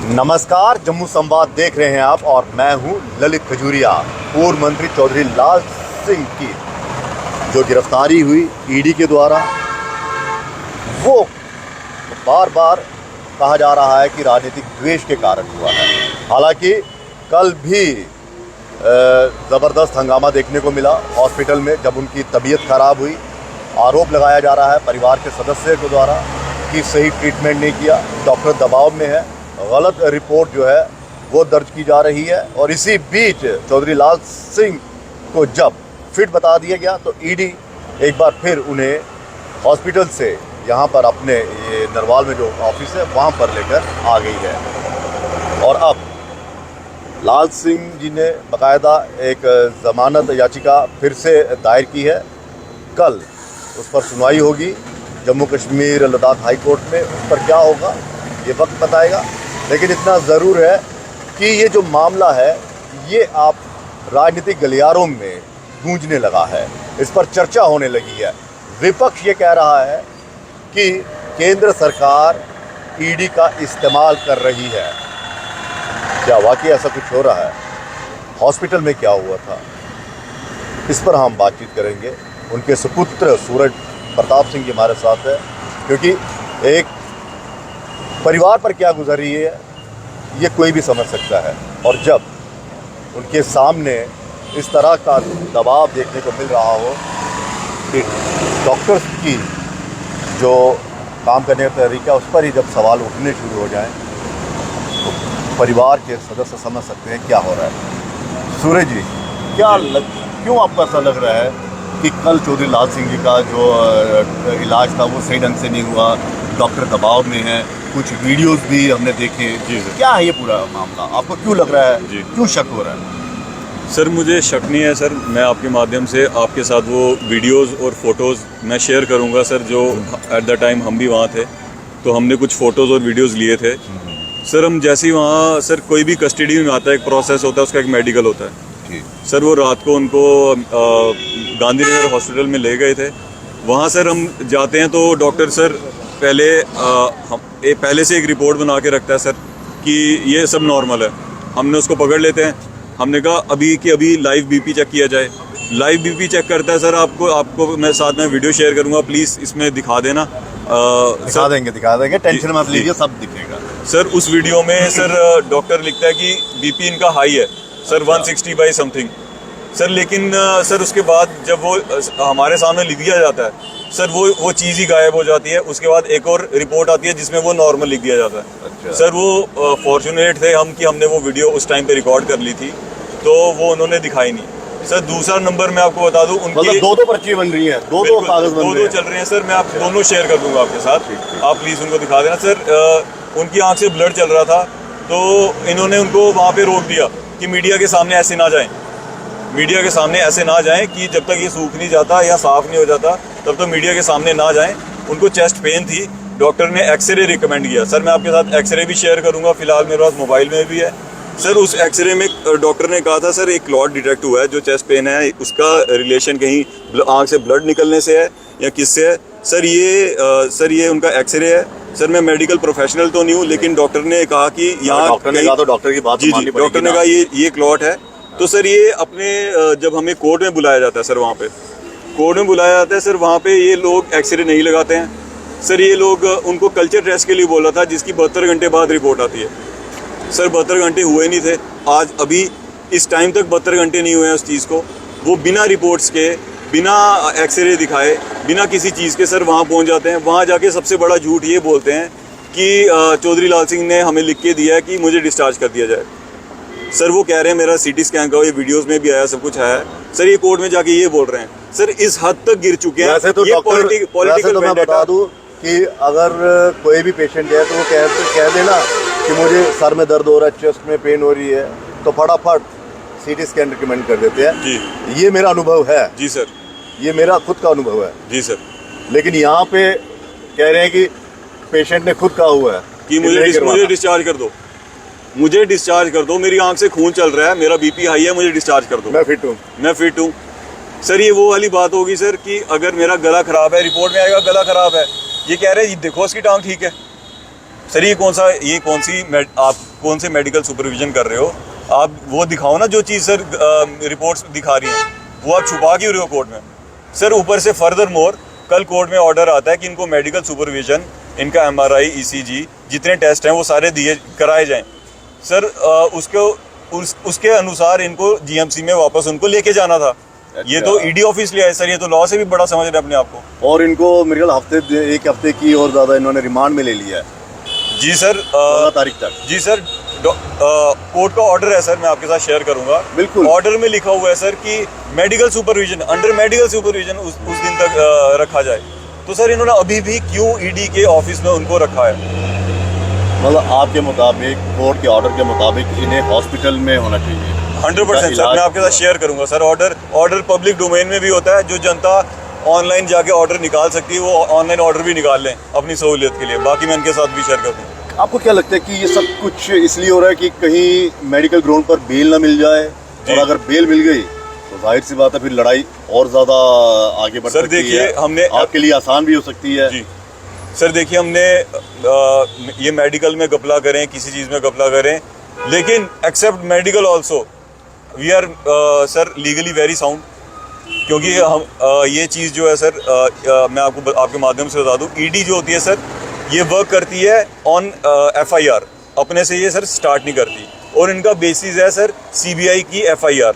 नमस्कार, जम्मू संवाद देख रहे हैं आप और मैं हूं ललित खजूरिया। पूर्व मंत्री चौधरी लाल सिंह की जो गिरफ्तारी हुई ईडी के द्वारा, वो बार बार कहा जा रहा है कि राजनीतिक द्वेष के कारण हुआ है। हालांकि कल भी ज़बरदस्त हंगामा देखने को मिला हॉस्पिटल में जब उनकी तबीयत खराब हुई। आरोप लगाया जा रहा है परिवार के सदस्य के द्वारा कि सही ट्रीटमेंट नहीं किया, डॉक्टर दबाव में है, गलत रिपोर्ट जो है वो दर्ज की जा रही है। और इसी बीच चौधरी लाल सिंह को जब फिट बता दिया गया तो ईडी एक बार फिर उन्हें हॉस्पिटल से यहाँ पर अपने ये नरवाल में जो ऑफिस है वहाँ पर लेकर आ गई है। और अब लाल सिंह जी ने बाकायदा एक ज़मानत याचिका फिर से दायर की है। कल उस पर सुनवाई होगी जम्मू कश्मीर लद्दाख हाई कोर्ट में। उस पर क्या होगा ये वक्त बताएगा, लेकिन इतना ज़रूर है कि ये जो मामला है ये आप राजनीतिक गलियारों में गूंजने लगा है, इस पर चर्चा होने लगी है। विपक्ष ये कह रहा है कि केंद्र सरकार ईडी का इस्तेमाल कर रही है। क्या वाकई ऐसा कुछ हो रहा है? हॉस्पिटल में क्या हुआ था, इस पर हम बातचीत करेंगे। उनके सुपुत्र सूरज प्रताप सिंह जी हमारे साथ है, क्योंकि एक परिवार पर क्या गुजर रही है ये कोई भी समझ सकता है। और जब उनके सामने इस तरह का दबाव देखने को मिल रहा हो कि डॉक्टर्स की जो काम करने का तरीका उस पर ही जब सवाल उठने शुरू हो जाएं तो परिवार के सदस्य समझ सकते हैं क्या हो रहा है। सूरज जी, क्यों आपको ऐसा लग रहा है कि कल चौधरी लाल सिंह जी का जो इलाज था वो सही ढंग से नहीं हुआ, डॉक्टर दबाव में है, कुछ वीडियोस भी हमने देखे जी सर। क्या है ये पूरा मामला, आपको क्यों लग रहा है जी, क्यों शक हो रहा है? सर मुझे शक नहीं है सर, मैं आपके माध्यम से आपके साथ वो वीडियोस और फोटोज़ मैं शेयर करूंगा सर। जो एट द टाइम हम भी वहाँ थे तो हमने कुछ फ़ोटोज़ और वीडियोस लिए थे सर। हम जैसे ही वहाँ सर, कोई भी कस्टडी में आता है, एक प्रोसेस होता है, उसका एक मेडिकल होता है सर। वो रात को उनको गांधीनगर हॉस्पिटल में ले गए थे। वहाँ सर हम जाते हैं तो डॉक्टर सर पहले से एक रिपोर्ट बना के रखता है सर कि ये सब नॉर्मल है। हमने उसको पकड़ लेते हैं, हमने कहा अभी लाइव बीपी चेक किया जाए। लाइव बीपी चेक करता है सर। आपको मैं साथ में वीडियो शेयर करूंगा, प्लीज़ इसमें दिखा देना। दिखा देंगे, टेंशन मत लीजिए, सब दिखेगा सर। उस वीडियो में सर डॉक्टर लिखता है कि बीपी इनका हाई है सर, 160 बाई समथिंग सर। लेकिन सर उसके बाद जब वो हमारे सामने लिख दिया जाता है सर, वो चीज़ ही गायब हो जाती है। उसके बाद एक और रिपोर्ट आती है जिसमें वो नॉर्मल लिख दिया जाता है। अच्छा। सर वो फॉर्चुनेट थे हम कि हमने वो वीडियो उस टाइम पे रिकॉर्ड कर ली थी, तो वो उन्होंने दिखाई नहीं सर। दूसरा नंबर मैं आपको बता दूं, उनकी दो पर्ची बन रही है, दो कागज दो चल रहे हैं सर। मैं आप दोनों शेयर कर दूंगा आपके साथ, आप प्लीज़ उनको दिखा देना सर। उनकी आँख से ब्लड चल रहा था तो इन्होंने उनको वहाँ पर रोक दिया कि मीडिया के सामने ऐसे ना जाएँ, मीडिया के सामने ऐसे ना जाएं कि जब तक ये सूख नहीं जाता या साफ़ नहीं हो जाता तब तक मीडिया के सामने ना जाएं। उनको चेस्ट पेन थी, डॉक्टर ने एक्सरे रिकमेंड किया सर। मैं आपके साथ एक्सरे भी शेयर करूंगा, फिलहाल मेरे पास मोबाइल में भी है सर। उस एक्सरे में डॉक्टर ने कहा था सर एक क्लॉट डिटेक्ट हुआ है, जो चेस्ट पेन है उसका रिलेशन कहीं आँख से ब्लड निकलने से है या किससे है सर। ये उनका एक्सरे है सर। मैं मेडिकल प्रोफेशनल तो नहीं हूँ, लेकिन डॉक्टर ने कहा कि यहाँ डॉक्टर की बात जी, डॉक्टर ने कहा ये क्लॉट है। तो सर ये अपने जब हमें कोर्ट में बुलाया जाता है सर, वहाँ पे कोर्ट में बुलाया जाता है सर, वहाँ पे ये लोग एक्सरे नहीं लगाते हैं सर। ये लोग उनको कल्चर टेस्ट के लिए बोला था जिसकी 72 घंटे बाद रिपोर्ट आती है सर। 72 घंटे हुए नहीं थे, आज अभी इस टाइम तक 72 घंटे नहीं हुए हैं उस चीज़ को। वो बिना रिपोर्ट्स के, बिना एक्सरे दिखाए, बिना किसी चीज़ के सर वहाँ पहुँच जाते हैं। वहाँ जाके सबसे बड़ा झूठ ये बोलते हैं कि चौधरी लाल सिंह ने हमें लिख के दिया है कि मुझे डिस्चार्ज कर दिया जाए सर। वो कह रहे हैं मेरा सीटी स्कैन का, ये वीडियोस में भी आया, सब कुछ आया सर। ये कोर्ट में जाके ये बोल रहे हैं सर, इस हद तक गिर चुके हैं। वैसे तो ये पॉलिटिकल तो मैं बता दूं कि अगर कोई भी पेशेंट है तो वो कह देना कि मुझे सर में दर्द हो रहा है, चेस्ट में पेन हो रही है, तो फटाफट सीटी स्कैन रिकमेंड कर देते हैं जी। ये मेरा अनुभव है जी सर, ये मेरा खुद का अनुभव है जी सर। लेकिन यहाँ पे कह रहे हैं कि पेशेंट ने खुद कहा हुआ है कि मुझे डिस्चार्ज कर दो, मुझे डिस्चार्ज कर दो, मेरी आंख से खून चल रहा है, मेरा बीपी हाई है, मुझे डिस्चार्ज कर दो, मैं फिट हूँ सर। ये वो वाली बात होगी सर कि अगर मेरा गला खराब है, रिपोर्ट में आएगा गला खराब है, ये कह रहे हैं देखो उसकी टांग ठीक है सर ये आप कौन से मेडिकल सुपरविजन कर रहे हो? आप वो दिखाओ ना जो चीज़ सर रिपोर्ट्स दिखा रही हैं, वो आप छुपा क्यों रहे हो कोर्ट में? सर ऊपर से फर्दर मोर कल कोर्ट में ऑर्डर आता है कि इनको मेडिकल सुपरविजन, इनका MRI ECG जितने टेस्ट हैं वो सारे कराए जाएं। सर उसके अनुसार इनको GMC में वापस उनको लेके जाना था। ये तो ED ऑफिस लिया है सर, ये तो लॉ से भी बड़ा समझ रहे हैं अपने आप को। और इनको मेरे ख्याल एक हफ्ते की और ज़्यादा इन्होंने रिमांड में ले लिया है। जी सर, 16 तारीख तक। जी सर, कोर्ट का ऑर्डर है सर, मैं आपके साथ शेयर करूंगा। बिल्कुल। ऑर्डर में लिखा हुआ है सर कि medical supervision, under medical supervision उस दिन तक रखा जाए। तो सर इन्होंने अभी भी क्यों ED के ऑफिस में उनको रखा है? मतलब आपके मुताबिक, कोर्ट के ऑर्डर के मुताबिक इन्हें हॉस्पिटल में होना चाहिए। 100% सर, मैं आपके साथ शेयर करूंगा सर। ऑर्डर पब्लिक डोमेन में भी होता है, जो जनता ऑनलाइन जाके ऑर्डर निकाल सकती है वो ऑनलाइन ऑर्डर भी निकाल लें अपनी सहूलियत के लिए। बाकी मैं इनके साथ भी शेयर कर दूँ। आपको क्या लगता है कि ये सब कुछ इसलिए हो रहा है कि कहीं मेडिकल ग्राउंड पर बेल ना मिल जाए, और अगर बेल मिल गई तो जाहिर सी बात है फिर लड़ाई और ज्यादा आगे बढ़ सकती है। सर देखिए, हमने आपके लिए आसान भी हो सकती है। जी सर, देखिए हमने ये मेडिकल में घपला करें, किसी चीज़ में घपला करें, लेकिन except medical also we are sir legally very sound. क्योंकि हम ये चीज़ जो है सर, मैं आपके माध्यम से बता दूं, ED जो होती है सर, ये वर्क करती है ऑन FIR। अपने से ये सर स्टार्ट नहीं करती, और इनका बेसिस है सर CBI की FIR।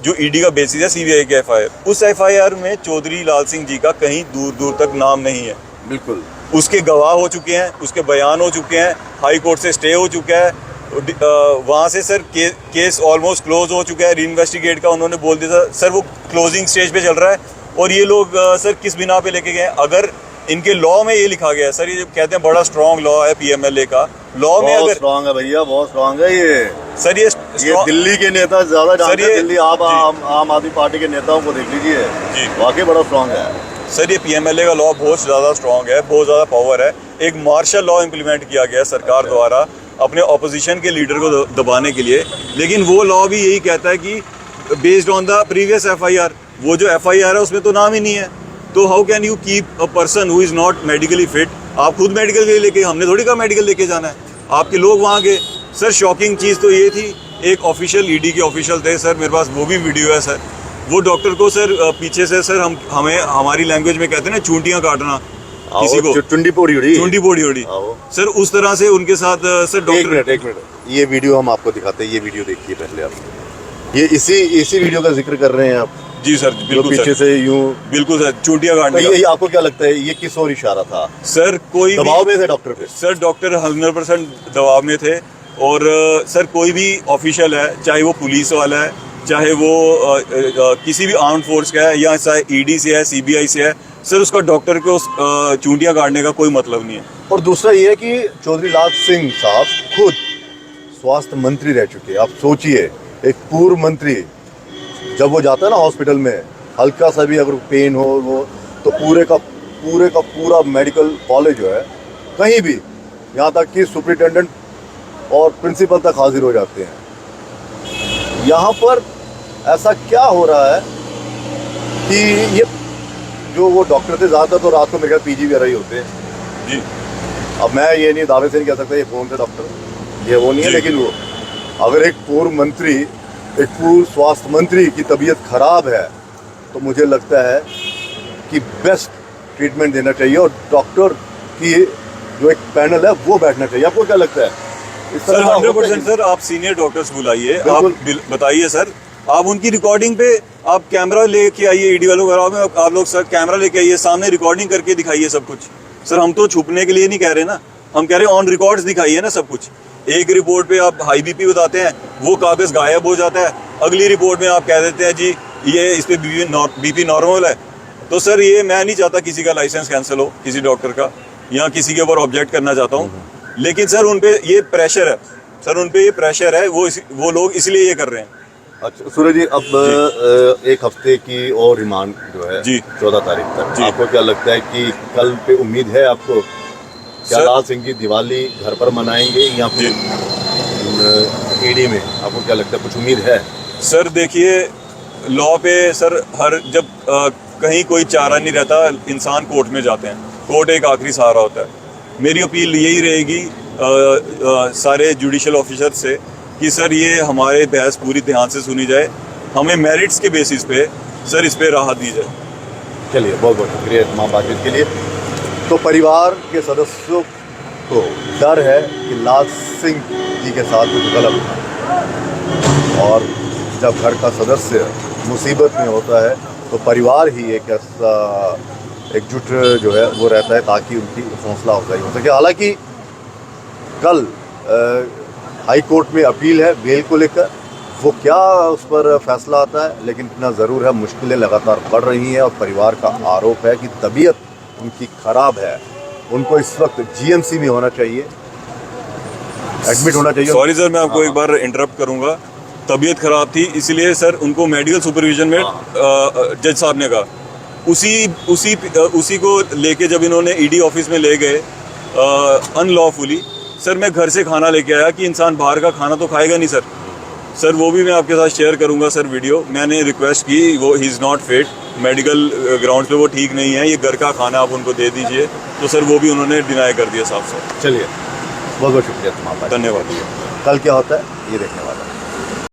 जो ED का बेसिस है CBI की FIR। उस FIR में चौधरी लाल सिंह जी का कहीं दूर दूर तक नाम नहीं है। बिल्कुल। उसके गवाह हो चुके हैं, उसके बयान हो चुके हैं, हाई कोर्ट से स्टे हो चुका है, वहाँ से सर केस ऑलमोस्ट क्लोज हो चुका है। रीइन्वेस्टिगेट का उन्होंने बोल दिया था सर, वो क्लोजिंग स्टेज पे चल रहा है। और ये लोग सर किस बिना पे लेके गए? अगर इनके लॉ में ये लिखा गया है सर, ये जो कहते हैं बड़ा स्ट्रॉन्ग लॉ है PMLA का, लॉ में अगर स्ट्रॉन्ग है भैया, बहुत स्ट्रॉन्ग है ये सर। ये दिल्ली के नेता ज्यादा जानते हैं। दिल्ली आप आम आदमी पार्टी के नेताओं को देख लीजिए, जी वाकई बड़ा स्ट्रॉन्ग है सर। ये PMLA का लॉ बहुत ज़्यादा स्ट्रॉन्ग है, बहुत ज़्यादा पावर है। एक मार्शल लॉ इम्प्लीमेंट किया गया है सरकार द्वारा अपने ऑपोजिशन के लीडर को दबाने के लिए, लेकिन वो लॉ भी यही कहता है कि based on the previous FIR, वो जो FIR है उसमें तो नाम ही नहीं है। तो how can you keep a person who is not medically fit? आप खुद मेडिकल के लिए लेके, हमने थोड़ी कहा मेडिकल लेके जाना है, आपके लोग वहाँ गए। सर शॉकिंग चीज़ तो ये थी, एक ऑफिशियल ED के ऑफिशियल थे सर, मेरे पास वो भी वीडियो है सर। वो डॉक्टर को सर पीछे से सर हमें हमारी लैंग्वेज में कहते हैं ना चूंटियाँ काटना, किसी को चुंडी पोड़ी उड़ी सर, उस तरह से उनके साथ सर डॉक्टर। एक मिनट, ये वीडियो हम आपको दिखाते हैं। ये वीडियो देखिए पहले आप। ये इसी वीडियो का जिक्र कर रहे हैं आप? जी सर, बिल्कुल पीछे से यूं। बिल्कुल सर, चूंटियाँ काटने ये आपको क्या लगता है ये किस ओर इशारा था? सर कोई दबाव में थे डॉक्टर पे? सर डॉक्टर 100% दबाव में थे। और सर कोई भी ऑफिशियल है, चाहे वो पुलिस वाला है, चाहे वो किसी भी आर्म्ड फोर्स का है, या चाहे ED से है, CBI से है, सर उसका डॉक्टर को चूंटियाँ काटने का कोई मतलब नहीं है। और दूसरा ये है कि चौधरी लाल सिंह साहब खुद स्वास्थ्य मंत्री रह चुके हैं। आप सोचिए, एक पूर्व मंत्री जब वो जाता है ना हॉस्पिटल में, हल्का सा भी अगर पेन हो वो, तो पूरे का पूरा मेडिकल कॉलेज जो है, कहीं भी, यहाँ तक कि सुपरिटेंडेंट और प्रिंसिपल तक हाजिर हो जाते हैं। यहाँ पर ऐसा क्या हो रहा है कि ये जो वो डॉक्टर थे, ज़्यादातर तो रात को मेरे ख्याल PG वगैरह ही होते हैं जी। अब मैं ये नहीं दावे से नहीं कह सकता ये कौन थे डॉक्टर, ये वो नहीं है, लेकिन वो अगर एक पूर्व मंत्री, एक पूर्व स्वास्थ्य मंत्री की तबीयत खराब है, तो मुझे लगता है कि बेस्ट ट्रीटमेंट देना चाहिए, और डॉक्टर की जो एक पैनल है वो बैठना चाहिए। आपको क्या लगता है? सर 100% सर, आप सीनियर डॉक्टर्स बुलाइए, आप बताइए सर, आप उनकी रिकॉर्डिंग पे आप कैमरा लेके आइए, ED वालों को आप लोग सर कैमरा लेके आइए, सामने रिकॉर्डिंग करके दिखाइए सब कुछ। सर हम तो छुपने के लिए नहीं कह रहे ना, हम कह रहे हैं ऑन रिकॉर्ड्स दिखाइए ना सब कुछ। एक रिपोर्ट पे आप हाई BP बताते हैं, वो कागज गायब हो जाता है, अगली रिपोर्ट में आप कह देते हैं जी ये इस पे BP नॉर्मल है। तो सर ये मैं नहीं चाहता किसी का लाइसेंस कैंसिल हो, किसी डॉक्टर का, या किसी के ऊपर ऑब्जेक्ट करना चाहता हूँ, लेकिन सर उन पे ये प्रेशर है, सर उन पे ये प्रेशर है, वो लोग इसलिए ये कर रहे हैं। अच्छा सूरज जी, अब एक हफ्ते की और रिमांड जो है जी 14 तारीख तक, आपको क्या लगता है कि कल पे उम्मीद है आपको? क्या लाल सिंह की दिवाली घर पर मनाएंगे या फिर ED में? आपको क्या लगता है, कुछ उम्मीद है? सर देखिए, लॉ पे सर जब कहीं कोई चारा नहीं रहता, इंसान कोर्ट में जाते हैं, कोर्ट एक आखिरी सहारा होता है। मेरी अपील यही रहेगी सारे जुडिशल ऑफिसर से कि सर ये हमारे बहस पूरी ध्यान से सुनी जाए, हमें मेरिट्स के बेसिस पे सर इस पे राहत दी जाए। चलिए, बहुत बहुत शुक्रिया तमाम बातचीत के लिए। तो परिवार के सदस्यों को डर है कि लाल सिंह जी के साथ कुछ गलत हो, और जब घर का सदस्य मुसीबत में होता है तो परिवार ही एक ऐसा एकजुट जो है वो रहता है ताकि उनकी हौसला अफजाई हो सके। हालांकि कल हाई कोर्ट में अपील है बेल को लेकर, वो क्या उस पर फैसला आता है, लेकिन इतना ज़रूर है मुश्किलें लगातार बढ़ रही हैं और परिवार का आरोप है कि तबीयत उनकी ख़राब है। उनको इस वक्त जीएमसी में होना चाहिए, एडमिट होना चाहिए। सॉरी सर, मैं आपको एक बार इंटरप्ट करूंगा। तबीयत खराब थी इसलिए सर उनको मेडिकल सुपरविजन में जज साहब ने कहा, उसी को लेके जब इन्होंने ईडी ऑफिस में ले गए अनलॉफुली, सर मैं घर से खाना लेके आया कि इंसान बाहर का खाना तो खाएगा नहीं सर वो भी मैं आपके साथ शेयर करूंगा सर वीडियो। मैंने रिक्वेस्ट की, वो he is not fit, medical ground पे वो ठीक नहीं है, ये घर का खाना आप उनको दे दीजिए, तो सर वो भी उन्होंने डिनाई कर दिया साफ साफ। चलिए, बहुत बहुत शुक्रिया तमाम, धन्यवाद। कल क्या होता है ये देखने वाला है।